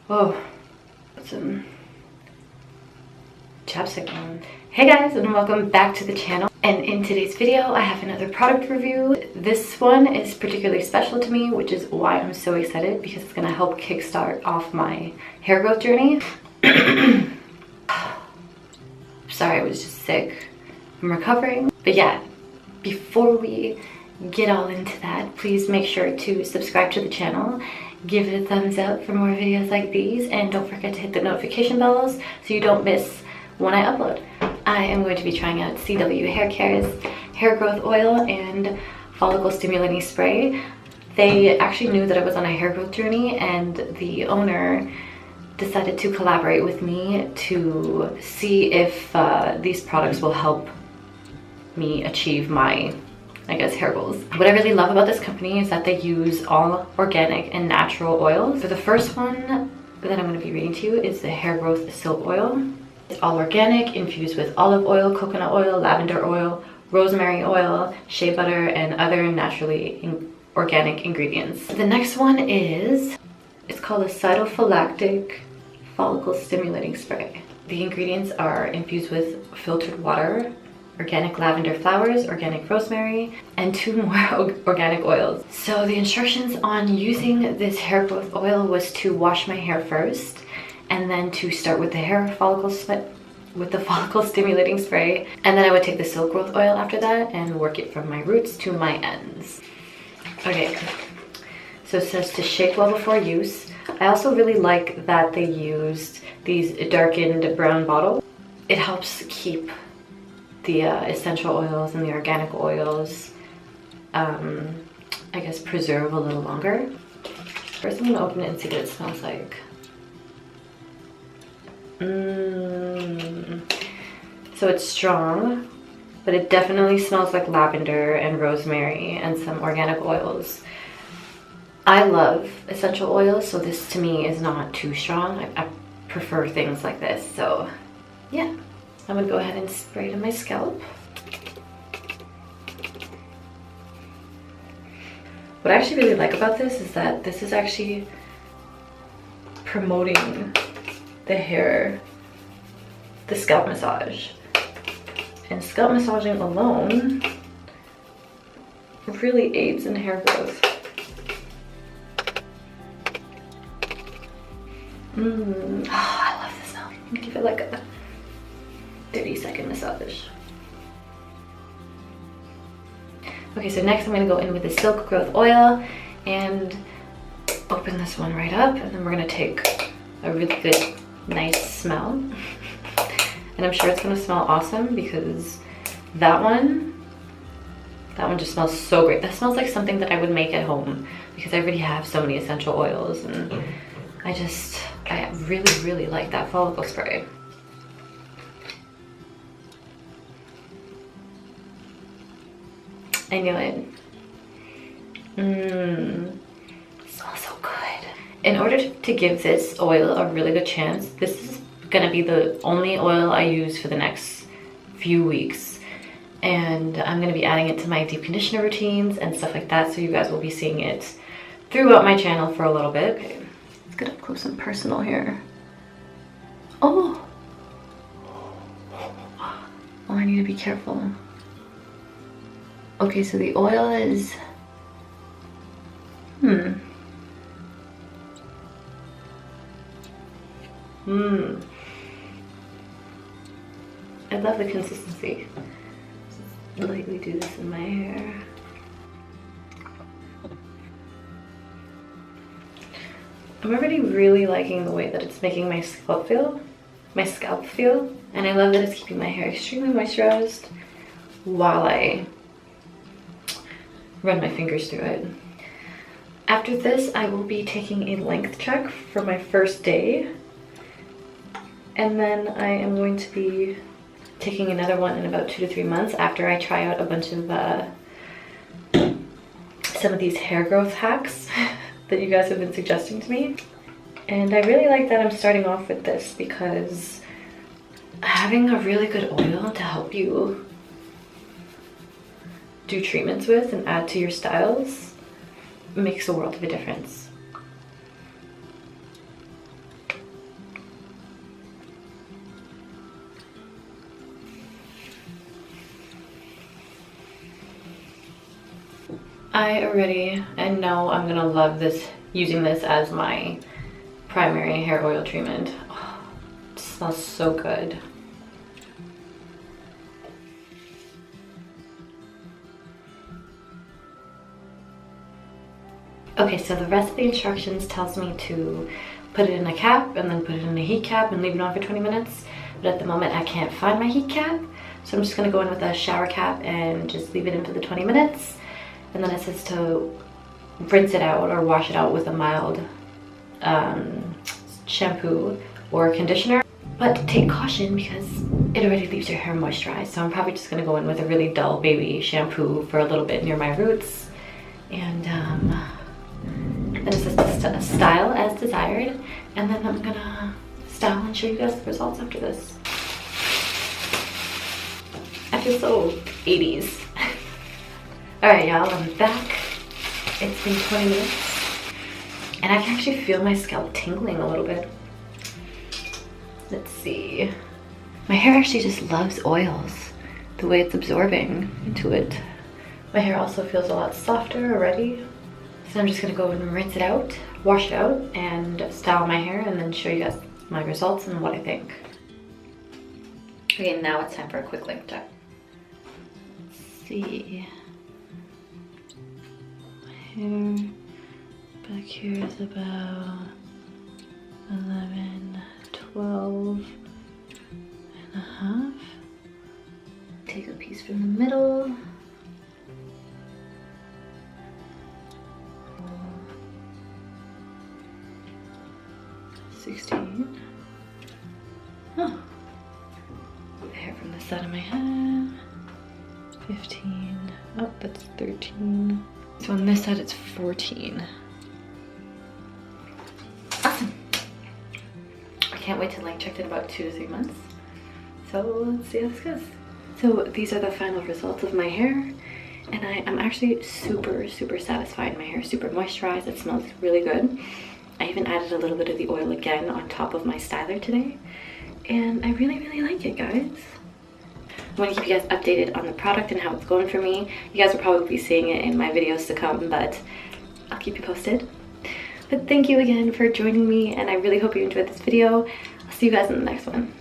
Oh, put some chapstick on. Hey guys, and welcome back to the channel. And in today's video, I have another product review. This one is particularly special to me, which is why I'm so excited, because it's gonna help kickstart off my hair growth journey. Sorry, I was just sick. I'm recovering. But yeah, before we get all into that, please make sure to subscribe to the channel, give it a thumbs up for more videos like these, and don't forget to hit the notification bells so you don't miss when I upload. I am going to be trying out CW Hair Care's hair growth oil and follicle stimulating spray. They actually knew that I was on a hair growth journey, and the owner decided to collaborate with me to see if these products will help me achieve my, I guess, hair goals. What I really love about this company is that they use all organic and natural oils. So the first one that I'm going to be reading to you is the hair growth silk oil. It's all organic, infused with olive oil, coconut oil, lavender oil, rosemary oil, shea butter, and other naturally organic ingredients. The next one is, it's called a cytophylactic follicle stimulating spray. The ingredients are infused with filtered water, organic lavender flowers, organic rosemary, and 2 more organic oils. So the instructions on using this hair growth oil was to wash my hair first, and then to start with the follicle stimulating spray, and then I would take the silk growth oil after that and work it from my roots to my ends. Okay, so it says to shake well before use. I also really like that they used these darkened brown bottles. It helps keep the essential oils and the organic oils, I guess, preserve a little longer. First, I'm gonna open it and see what it smells like. So it's strong, but it definitely smells like lavender and rosemary and some organic oils. I love essential oils, so this to me is not too strong. I prefer things like this, so yeah. I'm gonna go ahead and spray it on my scalp. What I actually really like about this is that this is actually promoting the scalp massage. And scalp massaging alone really aids in hair growth. Oh, I love this smell. I'm gonna give it like a 30-second massage. Okay, so next I'm gonna go in with the silk growth oil and open this one right up, and then we're gonna take a really good, nice smell. And I'm sure it's gonna smell awesome, because that one just smells so great. That smells like something that I would make at home, because I already have so many essential oils, and I really, really like that follicle spray. I knew it. It smells so good. In order to give this oil a really good chance, this is gonna be the only oil I use for the next few weeks. And I'm gonna be adding it to my deep conditioner routines and stuff like that, so you guys will be seeing it throughout my channel for a little bit. Okay, let's get up close and personal here. Oh, I need to be careful. Okay, so the oil is, I love the consistency. Just lightly do this in my hair. I'm already really liking the way that it's making my scalp feel, and I love that it's keeping my hair extremely moisturized while I run my fingers through it. After this, I will be taking a length check for my first day, and then I am going to be taking another one in about 2 to 3 months after I try out a bunch of some of these hair growth hacks that you guys have been suggesting to me. And I really like that I'm starting off with this, because having a really good oil to help you do treatments with and add to your styles makes a world of a difference. I already and know I'm gonna love this, using this as my primary hair oil treatment. Oh, it smells so good. Okay, so the rest of the instructions tells me to put it in a cap and then put it in a heat cap and leave it on for 20 minutes. But at the moment I can't find my heat cap, so I'm just gonna go in with a shower cap and just leave it in for the 20 minutes. And then it says to rinse it out or wash it out with a mild shampoo or conditioner. But take caution because it already leaves your hair moisturized. So I'm probably just gonna go in with a really dull baby shampoo for a little bit near my roots. And then it says to style as desired. And then I'm gonna style and show you guys the results after this. I feel so 80s. Alright y'all, I'm back. It's been 20 minutes. And I can actually feel my scalp tingling a little bit. Let's see. My hair actually just loves oils, the way it's absorbing into it. My hair also feels a lot softer already. So I'm just gonna go and rinse it out, wash it out, and style my hair, and then show you guys my results and what I think. Okay, now it's time for a quick length check. Let's see. My hair back here is about 11, 12 and a half. Take a piece from the middle. 16. Oh. The hair from the side of my head. 15. Oh, that's 13. So on this side it's 14. Awesome. I can't wait to length check in about 2 to 3 months. So let's see how this goes. So these are the final results of my hair. And I'm actually super satisfied. My hair is super moisturized. It smells really good. I even added a little bit of the oil again on top of my styler today. And I really like it, guys. I want to keep you guys updated on the product and how it's going for me. You guys will probably be seeing it in my videos to come, but I'll keep you posted. But thank you again for joining me, and I really hope you enjoyed this video. I'll see you guys in the next one.